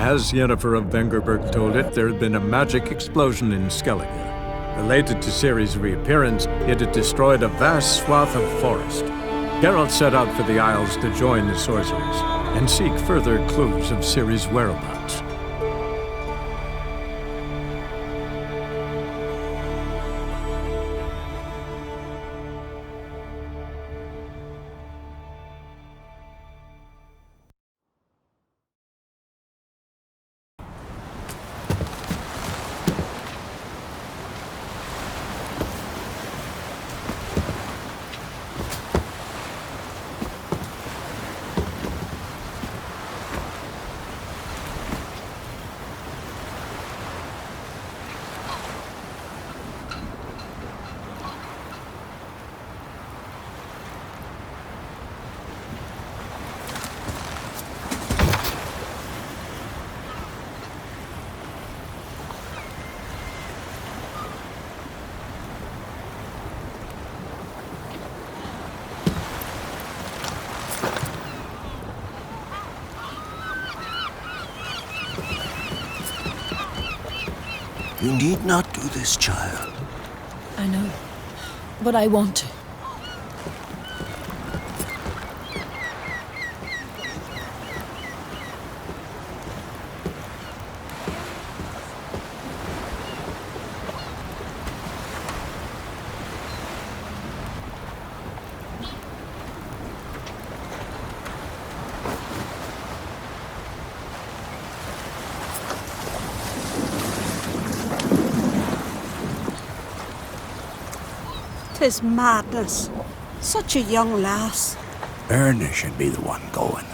As Yennefer of Vengerberg told it, there had been a magic explosion in Skellige. Related to Ciri's reappearance, it had destroyed a vast swath of forest. Geralt set out for the Isles to join the sorcerers and seek further clues of Ciri's whereabouts. You need not do this, child. I know, but I want to. Tis madness. Such a young lass. Erna should be the one going.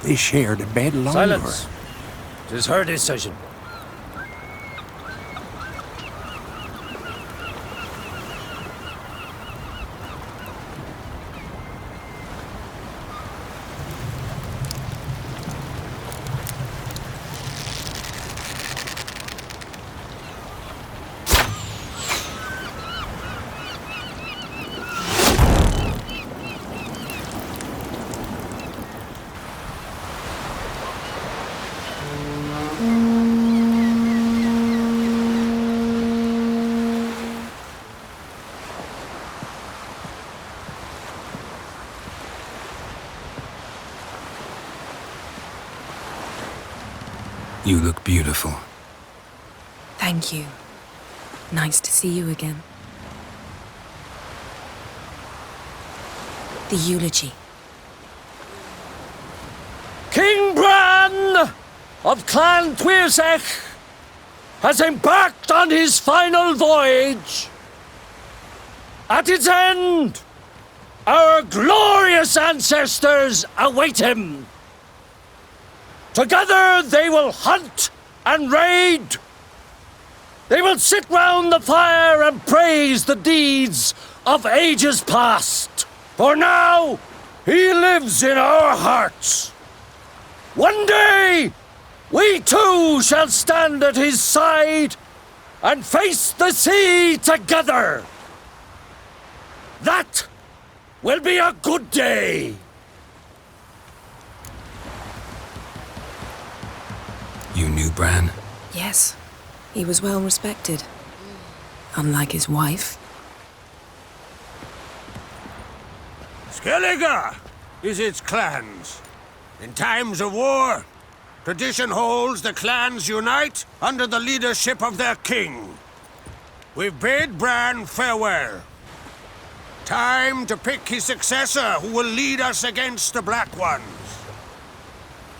They shared a bed longer. Silence! 'Tis her decision. You look beautiful. Thank you. Nice to see you again. The eulogy. King Bran of Clan Tuirsech has embarked on his final voyage. At its end, our glorious ancestors await him. Together they will hunt and raid. They will sit round the fire and praise the deeds of ages past. For now, he lives in our hearts. One day, we too shall stand at his side and face the sea together. That will be a good day. You knew Bran? Yes, he was well respected. Unlike his wife. Skellige is its clans. In times of war, tradition holds the clans unite under the leadership of their king. We've bid Bran farewell. Time to pick his successor who will lead us against the Black Ones.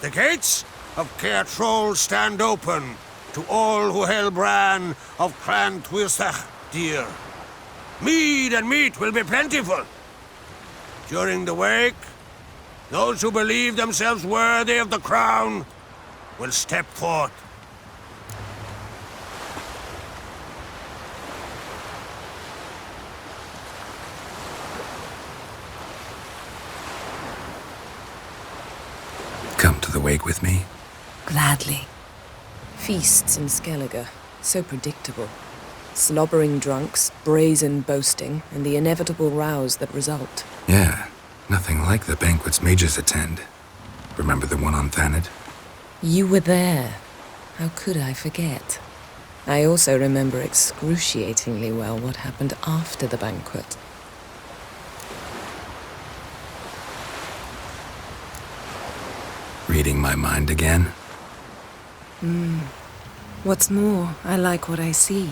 The gates of Caer Troll stand open to all who held Bran of Clan Tuirsech dear. Mead and meat will be plentiful. During the wake, those who believe themselves worthy of the crown will step forth. Come to the wake with me? Gladly. Feasts in Skellige, so predictable. Slobbering drunks, brazen boasting, and the inevitable rows that result. Yeah, nothing like the banquets mages attend. Remember the one on Thanedd? You were there. How could I forget? I also remember excruciatingly well what happened after the banquet. Reading my mind again? What's more, I like what I see.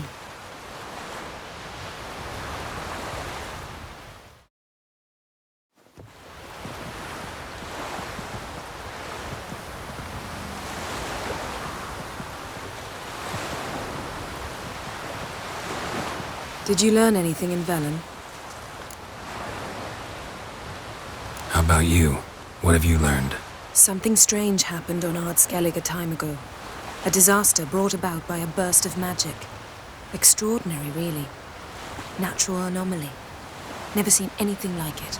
Did you learn anything in Velen? How about you? What have you learned? Something strange happened on Ard Skellig a time ago. A disaster brought about by a burst of magic. Extraordinary, really. Natural anomaly. Never seen anything like it.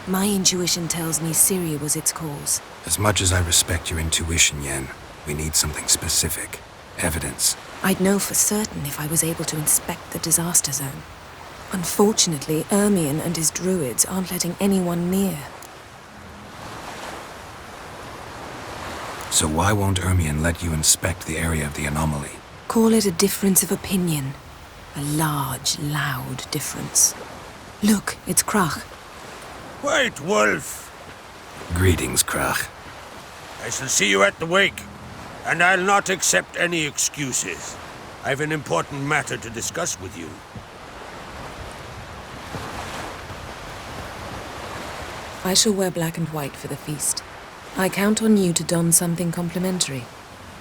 My intuition tells me Syria was its cause. As much as I respect your intuition, Yen, we need something specific. Evidence. I'd know for certain if I was able to inspect the disaster zone. Unfortunately, Ermion and his druids aren't letting anyone near. So why won't Ermion let you inspect the area of the anomaly? Call it a difference of opinion. A large, loud difference. Look, it's Krach. White Wolf! Greetings, Krach. I shall see you at the wake, and I'll not accept any excuses. I've an important matter to discuss with you. I shall wear black and white for the feast. I count on you to don something complimentary.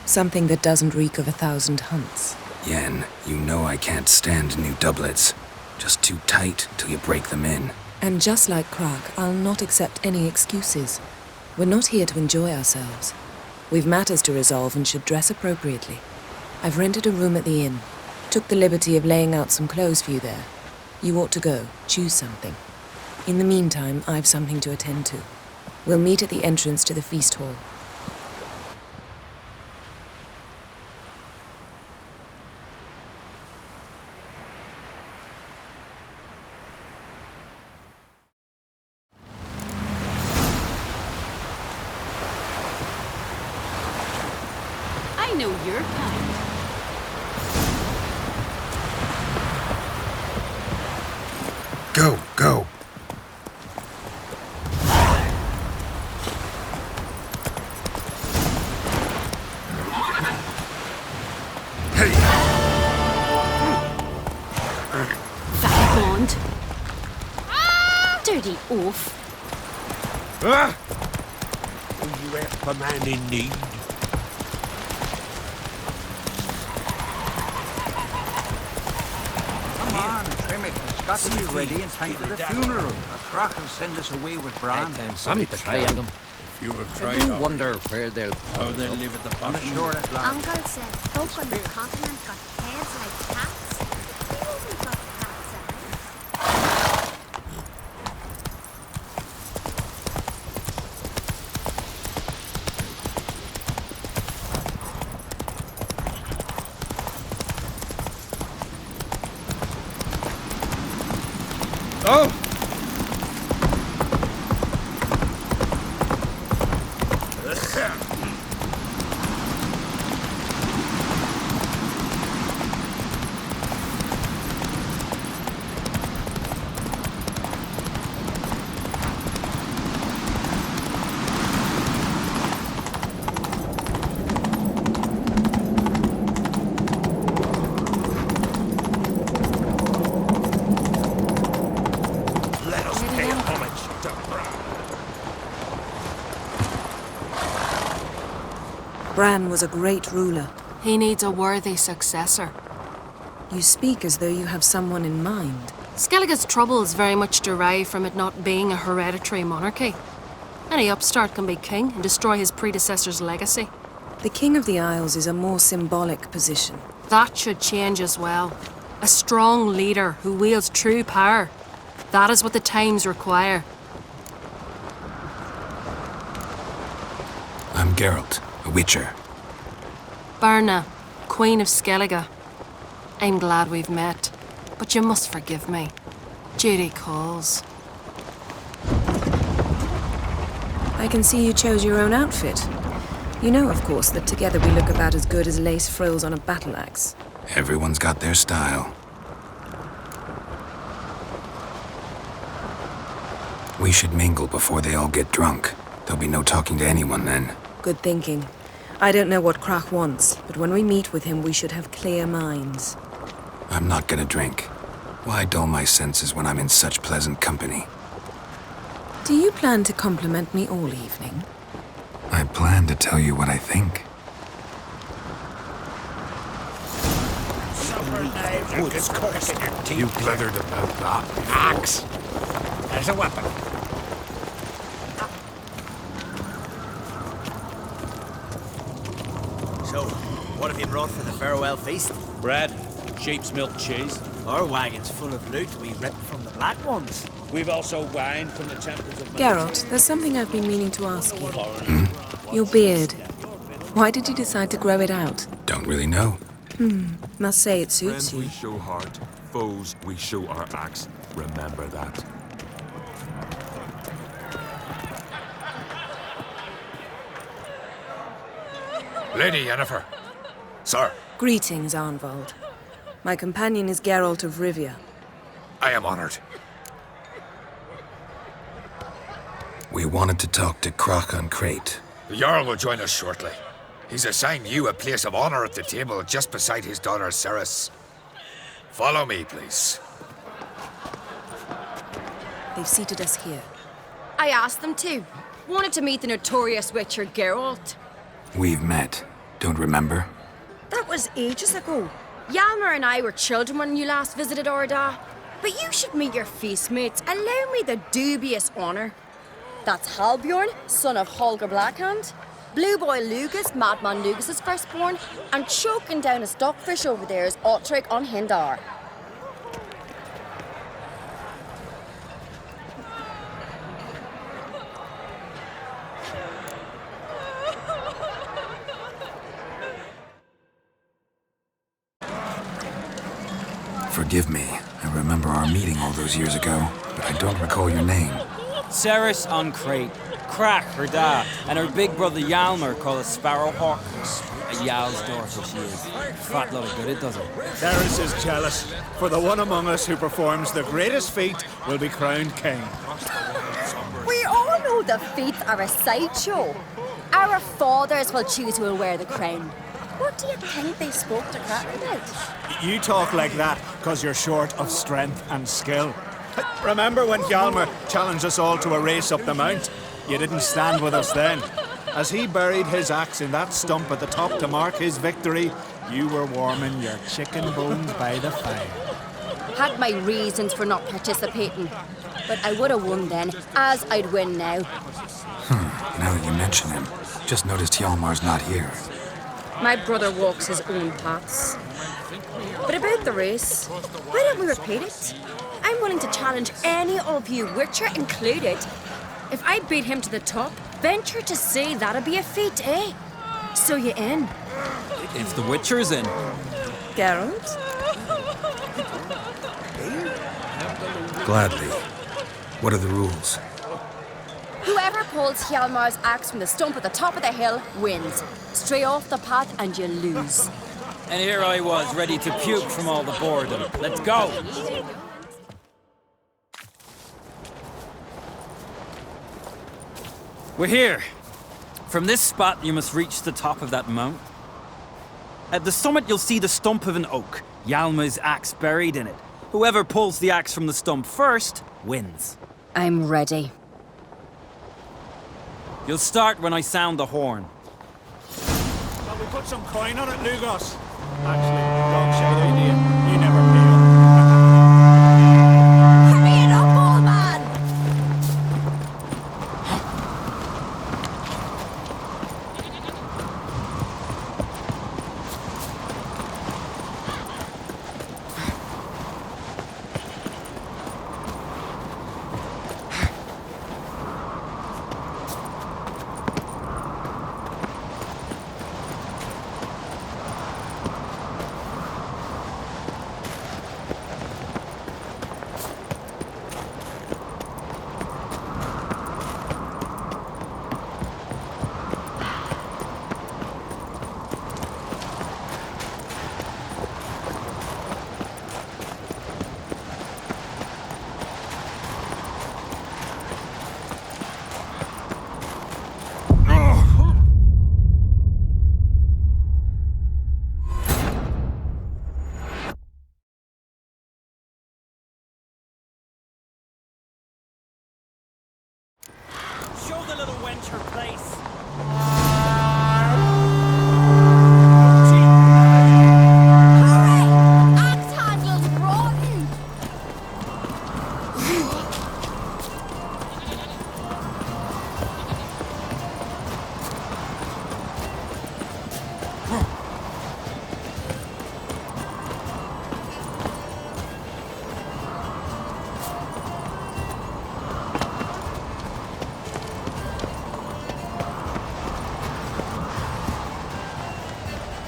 Something that doesn't reek of 1,000 hunts. Yen, you know I can't stand new doublets. Just too tight till you break them in. And just like Krach, I'll not accept any excuses. We're not here to enjoy ourselves. We've matters to resolve and should dress appropriately. I've rented a room at the inn. Took the liberty of laying out some clothes for you there. You ought to go. Choose something. In the meantime, I've something to attend to. We'll meet at the entrance to the feast hall. I know your kind. Go, go. Vagabond. Dirty oaf. Will you help a man in need? Come on, trim it. The Scots will be ready in time for the funeral. A Krach will send us away with Bran. I'm trying them. You have I do wonder where they'll... how they live at the bottom. Sure, that lad. Uncle said folk on the continent got heads like cats. We haven't got cats, Oh! Let us pay homage to Bran. Bran was a great ruler. He needs a worthy successor. You speak as though you have someone in mind. Skellig's troubles very much derive from it not being a hereditary monarchy. Any upstart can be king and destroy his predecessor's legacy. The King of the Isles is a more symbolic position. That should change as well. A strong leader who wields true power. That is what the times require. I'm Geralt, a witcher. Berna, Queen of Skellige. I'm glad we've met, but you must forgive me. Duty calls. I can see you chose your own outfit. You know, of course, that together we look about as good as lace frills on a battle axe. Everyone's got their style. We should mingle before they all get drunk. There'll be no talking to anyone then. Good thinking. I don't know what Krach wants, but when we meet with him, we should have clear minds. I'm not gonna drink. Why dull my senses when I'm in such pleasant company? Do you plan to compliment me all evening? I plan to tell you what I think. You blithered about that. Axe! There's a weapon. So, what have you brought for the farewell feast? Bread, sheep's milk cheese. Our wagon's full of loot we ripped from the Black Ones. We've also wine from the temples of... Geralt, there's something I've been meaning to ask you. Your beard. Why did you decide to grow it out? Don't really know. Must say it suits Friends you. we show heart, foes we show our axe. Remember that. Lady Yennefer. Sir, Greetings, Arnvald. My companion is Geralt of Rivia. I am honored. We wanted to talk to Krach on Crate. The Jarl will join us shortly. He's assigned you a place of honor at the table just beside his daughter Ceres. Follow me, please. They've seated us here. I asked them to. Wanted to meet the notorious witcher Geralt. We've met. Don't remember? That was ages ago. Hjalmar and I were children when you last visited Orda. But you should meet your feast mates. Allow me the dubious honour. That's Halbjorn, son of Holger Blackhand. Blue Boy Lugus, Madman Lugus' firstborn. And choking down a stockfish over there is Otrek on Hindar. Forgive me. I remember our meeting all those years ago, but I don't recall your name. Ceres on Crate, Krach, her dad, and her big brother Hjalmar called a Sparrowhawk. A Jarl's daughter she is. Fat lot of good it does her. Ceres is jealous, for the one among us who performs the greatest feat will be crowned king. We all know the feats are a sideshow. Our fathers will choose who will wear the crown. What do you think they spoke to Krach about? You talk like that because you're short of strength and skill. Remember when Hjalmar challenged us all to a race up the mount? You didn't stand with us then. As he buried his axe in that stump at the top to mark his victory, you were warming your chicken bones by the fire. Had my reasons for not participating. But I would have won then, as I'd win now. Now that you mention him, just noticed Hjalmar's not here. My brother walks his own paths. But about the race, why don't we repeat it? I'm willing to challenge any of you, Witcher included. If I beat him to the top, venture to say that'd be a feat, eh? So you in? If the Witcher's in. Geralt? Gladly. What are the rules? Whoever pulls Hjalmar's axe from the stump at the top of the hill wins. Stray off the path and you lose. And here I was, ready to puke from all the boredom. Let's go! We're here. From this spot, you must reach the top of that mount. At the summit, you'll see the stump of an oak, Hjalmar's axe buried in it. Whoever pulls the axe from the stump first, wins. I'm ready. You'll start when I sound the horn. Shall we put some coin on it, Lugos? Actually, dog shade idea. You never pay up. Hurry it up, old man!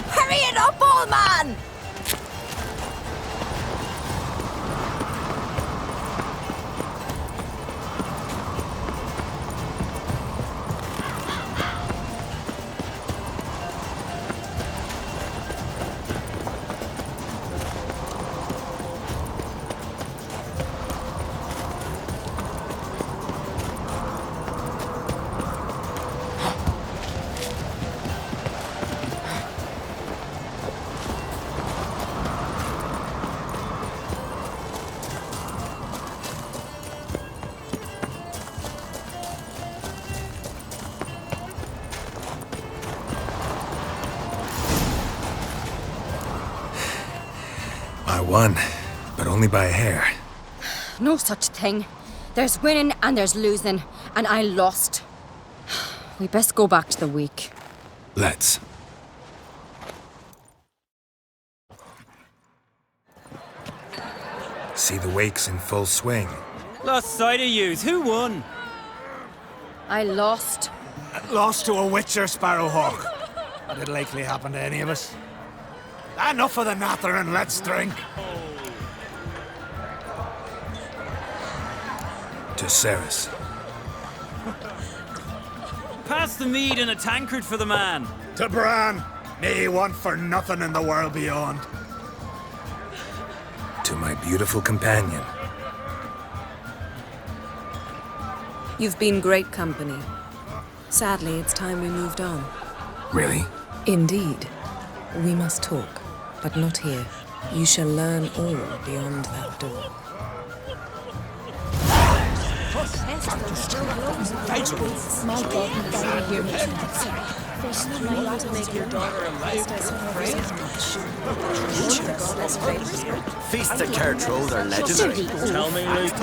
Hurry it up, old man! I won, but only by a hair. No such thing. There's winning and there's losing, and I lost. We best go back to the week. Let's. See the wakes in full swing. Lost sight of yous. Who won? I lost. Lost to a witcher, Sparrowhawk. That did likely happen to any of us. Enough of the natter and let's drink. To Ceres. Pass the mead in a tankard for the man. To Bran. May he want for nothing in the world beyond. To my beautiful companion. You've been great company. Sadly, it's time we moved on. Really? Indeed. We must talk, but not here. You shall learn all beyond that door. My God, you hear me to make your daughter a Feasts at Gertrude are legendary. Tell me, Luke.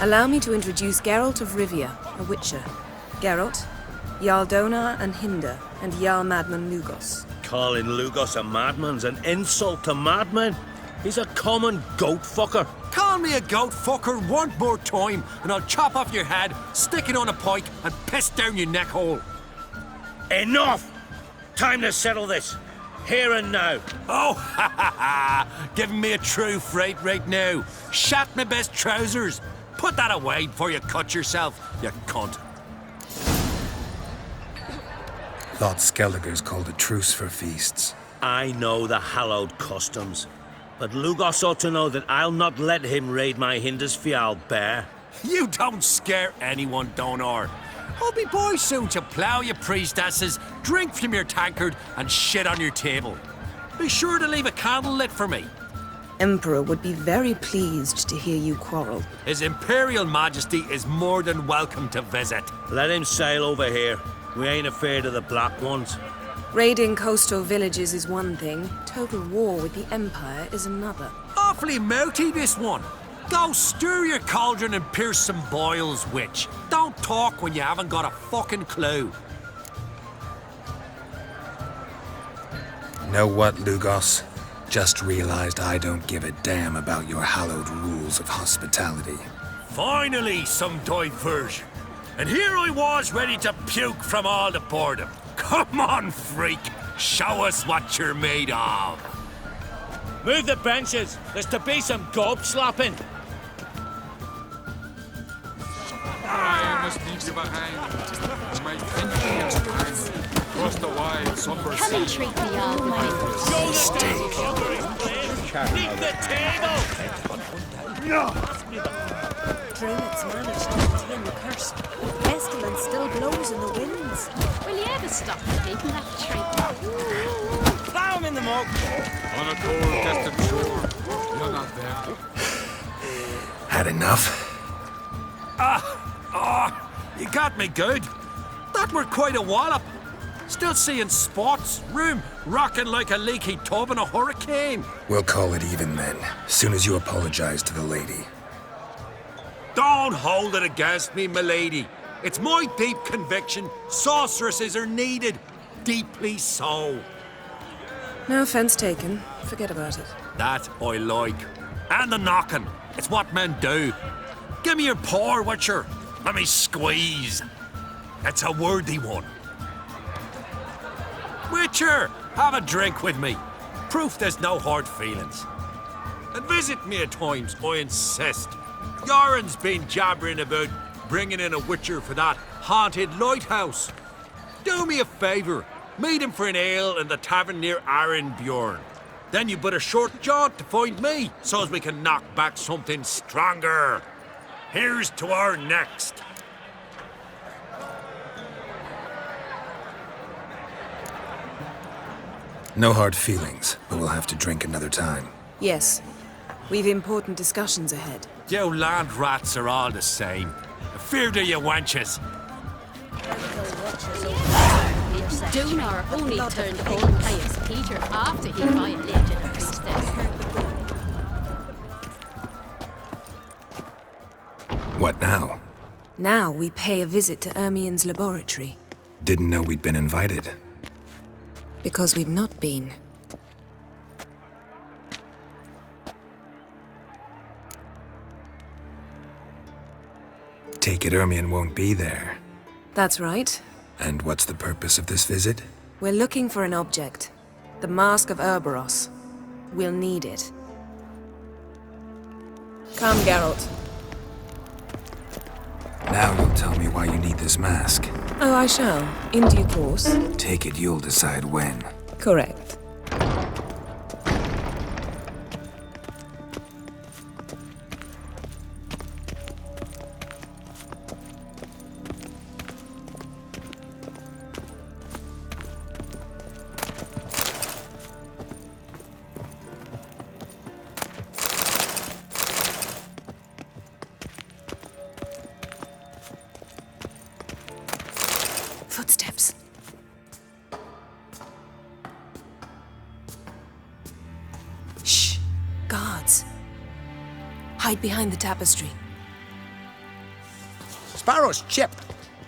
Allow me to introduce Geralt of Rivia, a witcher. Geralt, Jarl Donar and Hinder, and Jarl Madman Lugos. Calling Lugos a madman's an insult to madmen. He's a common goat fucker. Call me a goat fucker one more time, and I'll chop off your head, stick it on a pike, and piss down your neck hole. Enough! Time to settle this. Here and now. Oh, ha ha ha! Giving me a true fright right now. Shat my best trousers. Put that away before you cut yourself, you cunt. Thought Skelliger's called a truce for feasts. I know the hallowed customs, but Lugos ought to know that I'll not let him raid my Hindisfial bear. You don't scare anyone, Donar. I'll be boy soon to plough your priestesses, drink from your tankard, and shit on your table. Be sure to leave a candle lit for me. Emperor would be very pleased to hear you quarrel. His Imperial Majesty is more than welcome to visit. Let him sail over here. We ain't afraid of the Black Ones. Raiding coastal villages is one thing. Total war with the Empire is another. Awfully mouthy, this one. Go stir your cauldron and pierce some boils, witch. Don't talk when you haven't got a fucking clue. Know what, Lugos? Just realized I don't give a damn about your hallowed rules of hospitality. Finally, some diversion. And here I was ready to puke from all the boredom. Come on, freak. Show us what you're made of. Move the benches. There's to be some gob slapping. I must leave you behind. My thinking is behind. Across the wide, somber sea. Come and treat me all right. Leave the table! Druids managed to contain the curse. Pestilence still blows in the winds. Will you ever stop repeating that trick? Plow him in the mug. On a cold, distant shore. You're not there. Had enough? You got me good. That were quite a wallop. Still seeing spots, room rocking like a leaky tub in a hurricane. We'll call it even then, soon as you apologize to the lady. Don't hold it against me, milady. It's my deep conviction sorceresses are needed. Deeply so. No offense taken. Forget about it. That I like. And the knocking. It's what men do. Give me your paw, Witcher. Let me squeeze. It's a worthy one. Witcher, have a drink with me. Proof there's no hard feelings. And visit me at times, I insist. Yoren's been jabbering about bringing in a Witcher for that haunted lighthouse. Do me a favour. Meet him for an ale in the tavern near Arenbjorn. Then you but a short jaunt to find me, so as we can knock back something stronger. Here's to our next. No hard feelings, but we'll have to drink another time. Yes. We've important discussions ahead. You land rats are all the same. Fear to you wenches. Donar only turned old pious Peter after he violated the priestess. What now? Now we pay a visit to Ermien's laboratory. Didn't know we'd been invited. Because we've not been. Take it Ermien won't be there. That's right. And what's the purpose of this visit? We're looking for an object. The Mask of Ouroboros. We'll need it. Come, Geralt. Now you'll tell me why you need this mask. Oh, I shall. In due course. Take it you'll decide when. Correct. Footsteps. Shh. Guards. Hide behind the tapestry. Sparrows chip,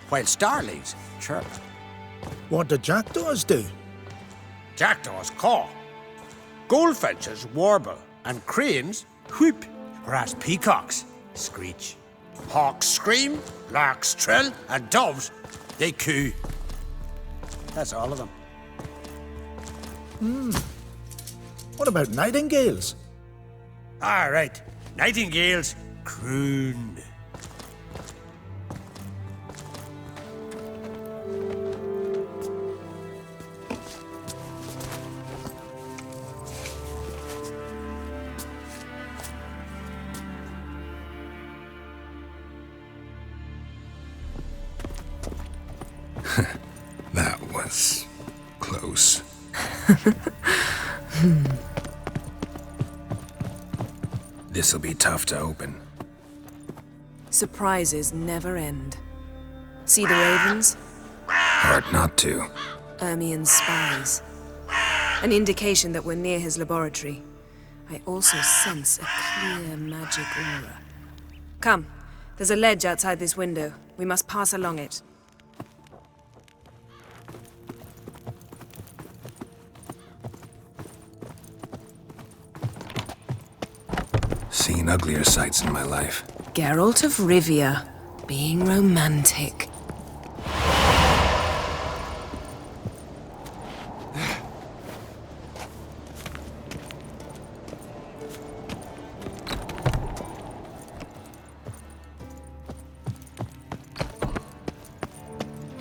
while starlings chirp. What do jackdaws do? Jackdaws caw. Goldfinches warble, and cranes whoop, whereas peacocks screech. Hawks scream, larks trill, and doves, they coo. That's all of them. What about nightingales? All right, nightingales croon. That was close. This'll be tough to open. Surprises never end. See the ravens? Hard not to. Ermien's spies. An indication that we're near his laboratory. I also sense a clear magic aura. Come, there's a ledge outside this window. We must pass along it. Seen uglier sights in my life. Geralt of Rivia, being romantic.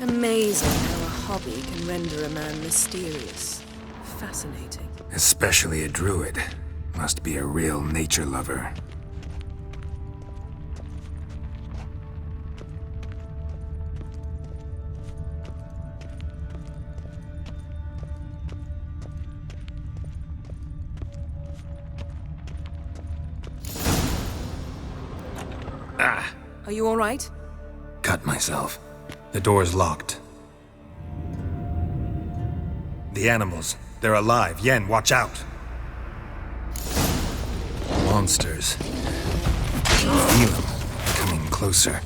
Amazing how a hobby can render a man mysterious. Fascinating. Especially a druid. Must be a real nature lover. Ah! Are you all right? Cut myself. The door's locked. The animals. They're alive. Yen, watch out! Monsters. Feel them. Coming closer.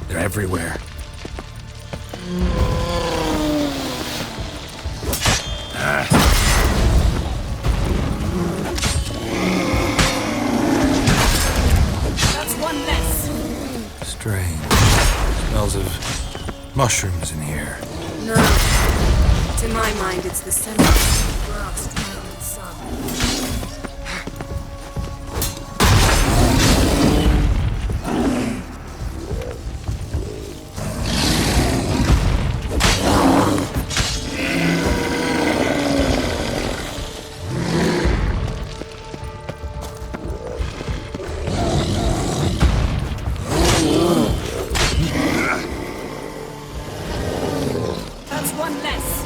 They're everywhere. mushrooms in here. No. To my mind, it's the scent of grass drowned in sun. That's one less.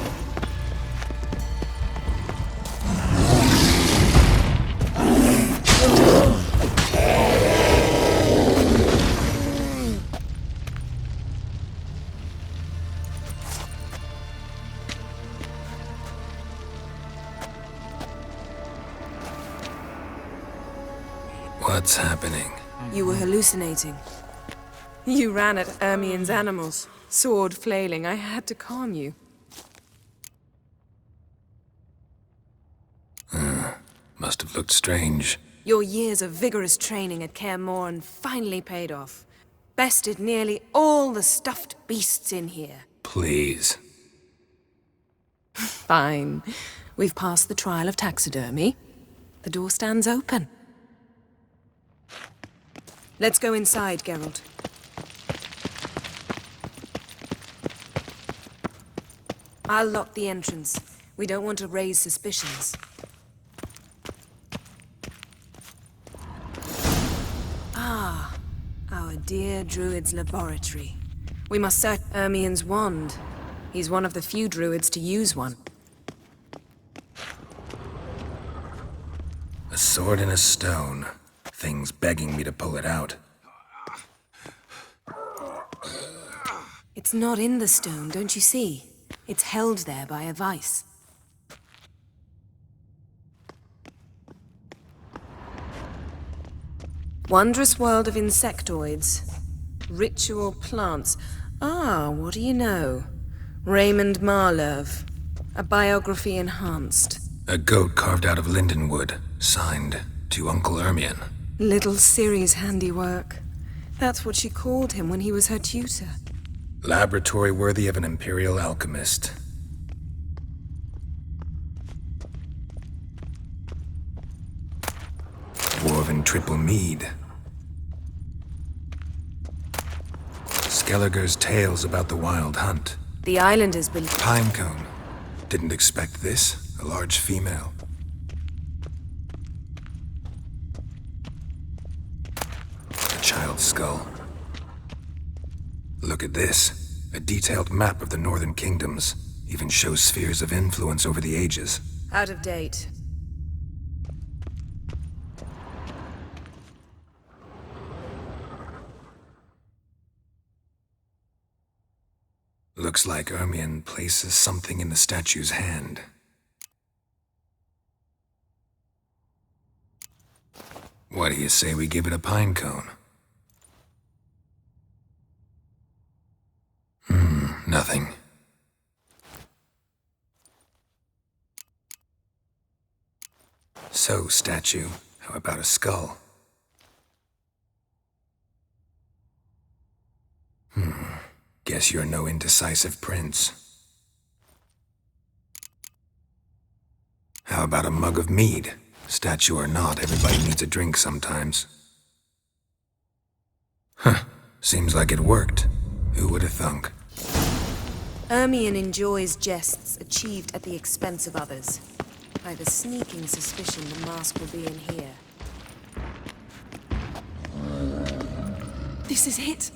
What's happening? You were hallucinating. You ran at Ermien's animals, sword flailing. I had to calm you. Must have looked strange. Your years of vigorous training at Kaer Morhen finally paid off. Bested nearly all the stuffed beasts in here. Please. Fine. We've passed the trial of taxidermy. The door stands open. Let's go inside, Geralt. I'll lock the entrance. We don't want to raise suspicions. Ah, our dear druid's laboratory. We must search Ermien's wand. He's one of the few druids to use one. A sword and a stone. Thing's begging me to pull it out. It's not in the stone, don't you see? It's held there by a vice. Wondrous world of insectoids. Ritual plants. Ah, what do you know? Raymond Marlove. A biography enhanced. A goat carved out of lindenwood. Signed, to Uncle Ermien. Little Ciri's handiwork. That's what she called him when he was her tutor. Laboratory worthy of an imperial alchemist. Dwarven triple mead. Skelliger's tales about the wild hunt. The islanders believe... Pinecone. Didn't expect this. A large female. A child's skull. Look at this. A detailed map of the northern kingdoms. Even shows spheres of influence over the ages. Out of date. Looks like Ermien places something in the statue's hand. What do you say we give it a pine cone? Nothing. So, statue, how about a skull? Guess you're no indecisive prince. How about a mug of mead? Statue or not, everybody needs a drink sometimes. Seems like it worked. Who would have thunk? Ermien enjoys jests achieved at the expense of others. I have a sneaking suspicion the mask will be in here. This is it!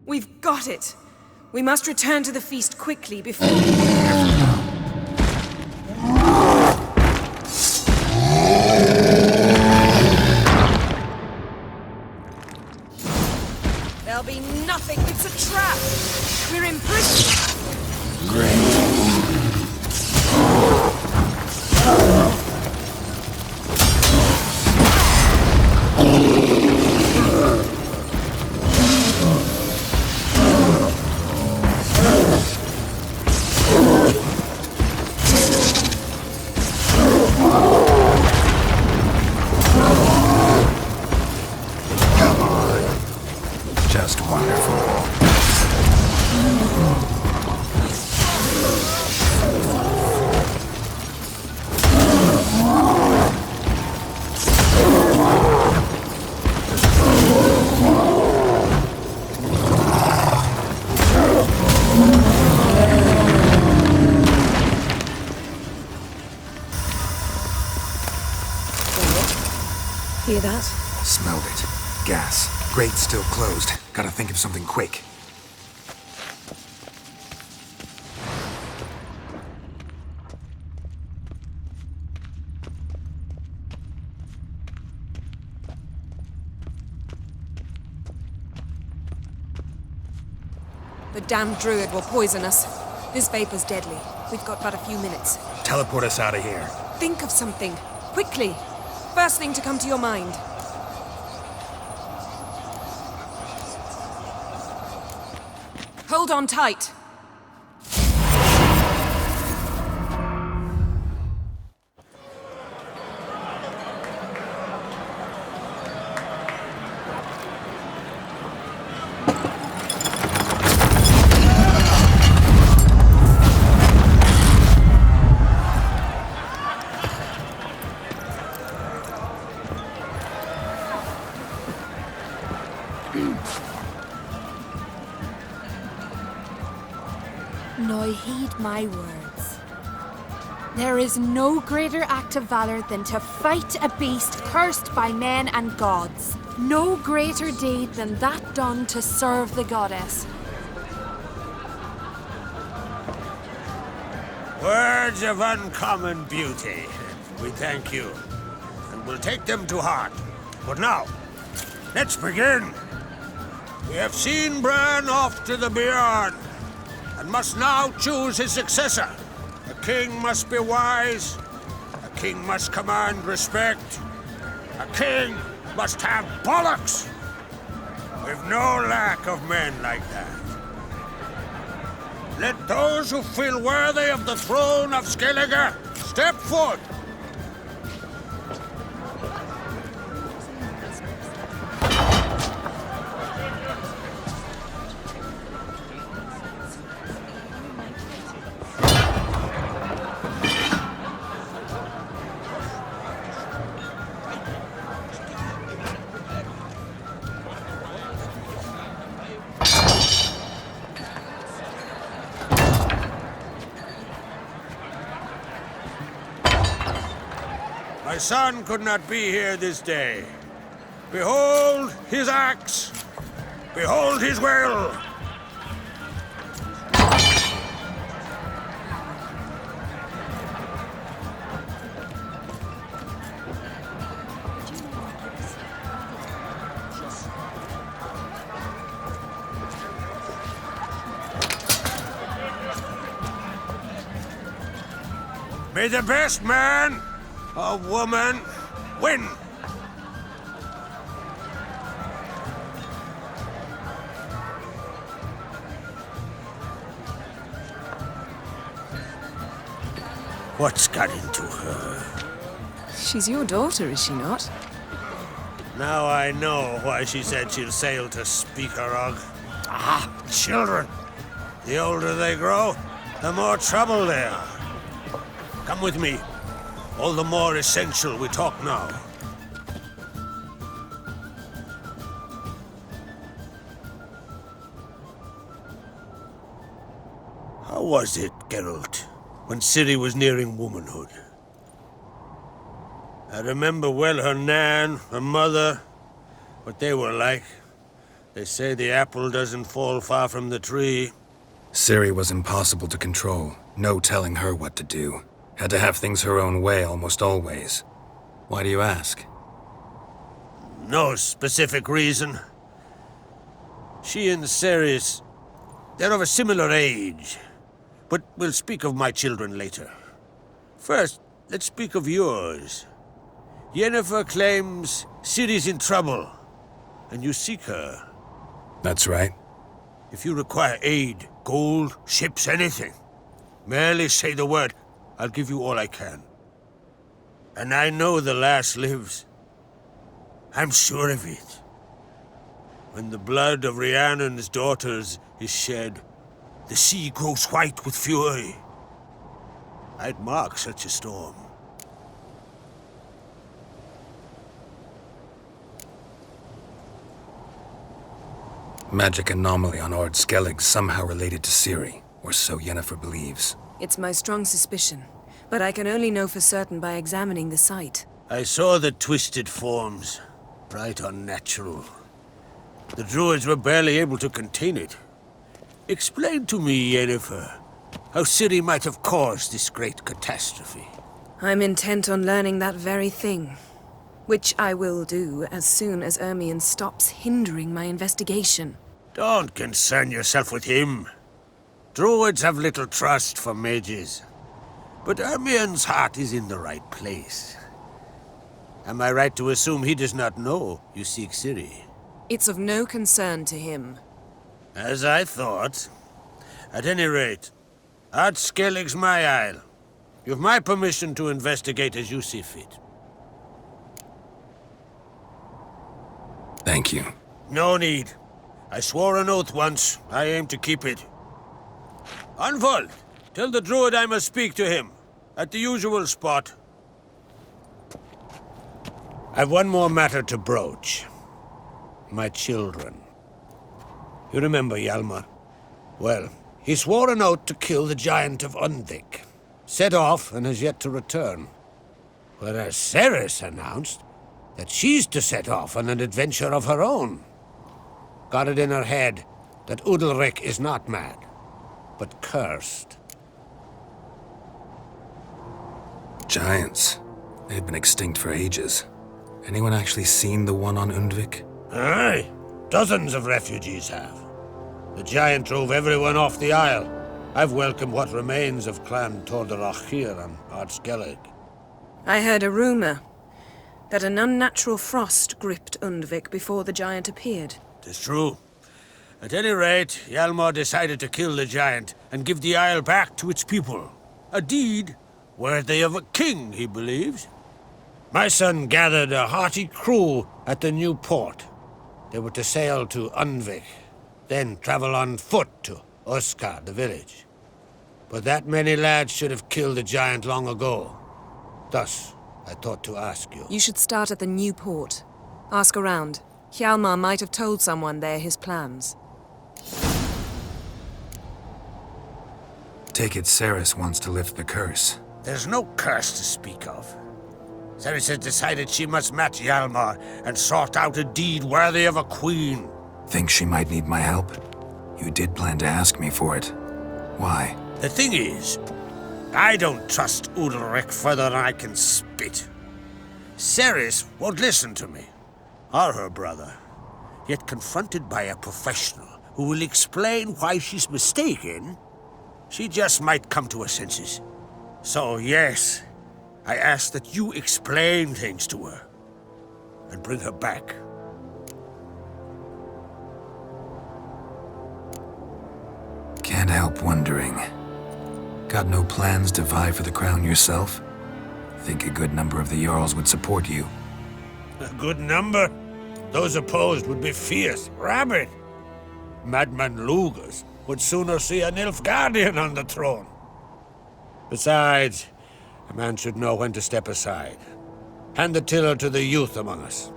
We've got it! We must return to the feast quickly before... There'll be nothing! It's a trap! We're in prison! Great. Hear that? Smelled it. Gas. Grate still closed. Gotta think of something quick. The damned druid will poison us. This vapor's deadly. We've got but a few minutes. Teleport us out of here. Think of something. Quickly. First thing to come to your mind. Hold on tight. Now heed my words. There is no greater act of valor than to fight a beast cursed by men and gods. No greater deed than that done to serve the goddess. Words of uncommon beauty. We thank you, and we'll take them to heart. But now, let's begin. We have seen Bran off to the beyond, and must now choose his successor. A king must be wise. A king must command respect. A king must have bollocks. We've no lack of men like that. Let those who feel worthy of the throne of Skellige step forward. My son could not be here this day. Behold his axe. Behold his will. May the best man or woman win. What's got into her? She's your daughter, is she not? Now I know why she said she'll sail to Speakerog. Ah, children. The older they grow, the more trouble they are. Come with me. All the more essential we talk now. How was it, Geralt, when Ciri was nearing womanhood? I remember well her nan, her mother, what they were like. They say the apple doesn't fall far from the tree. Ciri was impossible to control. No telling her what to do. Had to have things her own way almost always. Why do you ask? No specific reason. She and Ceres, they're of a similar age. But we'll speak of my children later. First, let's speak of yours. Yennefer claims Ciri's in trouble, and you seek her. That's right. If you require aid, gold, ships, anything, merely say the word. I'll give you all I can. And I know the lass lives. I'm sure of it. When the blood of Rhiannon's daughters is shed, the sea grows white with fury. I'd mark such a storm. Magic anomaly on Ord Skellig somehow related to Ciri, or so Yennefer believes. It's my strong suspicion, but I can only know for certain by examining the site. I saw the twisted forms. Right unnatural. The druids were barely able to contain it. Explain to me, Yennefer, how Ciri might have caused this great catastrophe. I'm intent on learning that very thing. Which I will do as soon as Ermion stops hindering my investigation. Don't concern yourself with him. Druids have little trust for mages. But Ermion's heart is in the right place. Am I right to assume he does not know you seek Ciri? It's of no concern to him. As I thought. At any rate, Ard Skellig's my isle. You've my permission to investigate as you see fit. Thank you. No need. I swore an oath once. I aim to keep it. Unfold! Tell the druid I must speak to him. At the usual spot. I've one more matter to broach. My children. You remember Hjalmar? Well, he swore an oath to kill the Giant of Undvik. Set off and has yet to return. Whereas Ceres announced that she's to set off on an adventure of her own. Got it in her head that Udalric is not mad, but cursed. Giants. They've been extinct for ages. Anyone actually seen the one on Undvik? Aye. Dozens of refugees have. The giant drove everyone off the isle. I've welcomed what remains of Clan Tordarach here on Ard Skellig. I heard a rumor that an unnatural frost gripped Undvik before the giant appeared. 'Tis true. At any rate, Hjalmar decided to kill the giant and give the isle back to its people. A deed worthy of a king, he believes. My son gathered a hearty crew at the new port. They were to sail to Undvik, then travel on foot to Oskar, the village. But that many lads should have killed the giant long ago. Thus, I thought to ask you. You should start at the new port. Ask around. Hjalmar might have told someone there his plans. Take it Ceres wants to lift the curse. There's no curse to speak of. Ceres has decided she must match Hjalmar and sort out a deed worthy of a queen. Think she might need my help? You did plan to ask me for it. Why? The thing is, I don't trust Udalric further than I can spit. Ceres won't listen to me, or her brother. Yet confronted by a professional who will explain why she's mistaken, she just might come to her senses. So yes, I ask that you explain things to her and bring her back. Can't help wondering. Got no plans to vie for the crown yourself? Think a good number of the Jarls would support you. A good number? Those opposed would be fierce, rabid. Madman Lugas would sooner see a Nilfgaardian on the throne. Besides, a man should know when to step aside. Hand the tiller to the youth among us.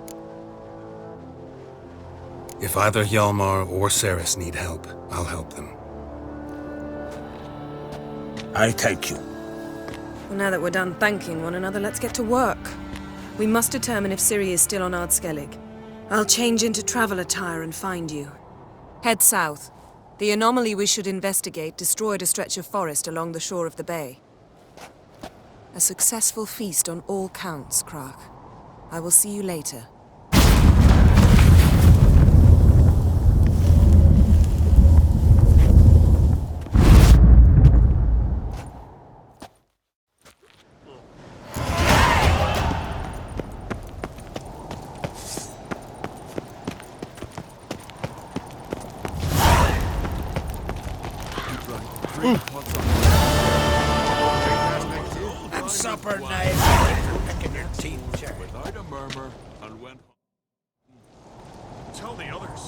If either Hjalmar or Ceres need help, I'll help them. I thank you. Well, now that we're done thanking one another, let's get to work. We must determine if Ciri is still on Ard Skellig. I'll change into travel attire and find you. Head south. The anomaly we should investigate destroyed a stretch of forest along the shore of the bay. A successful feast on all counts, Krak. I will see you later. And supper knife picking your teeth, Jerry. Without a murmur, and went. Tell the others.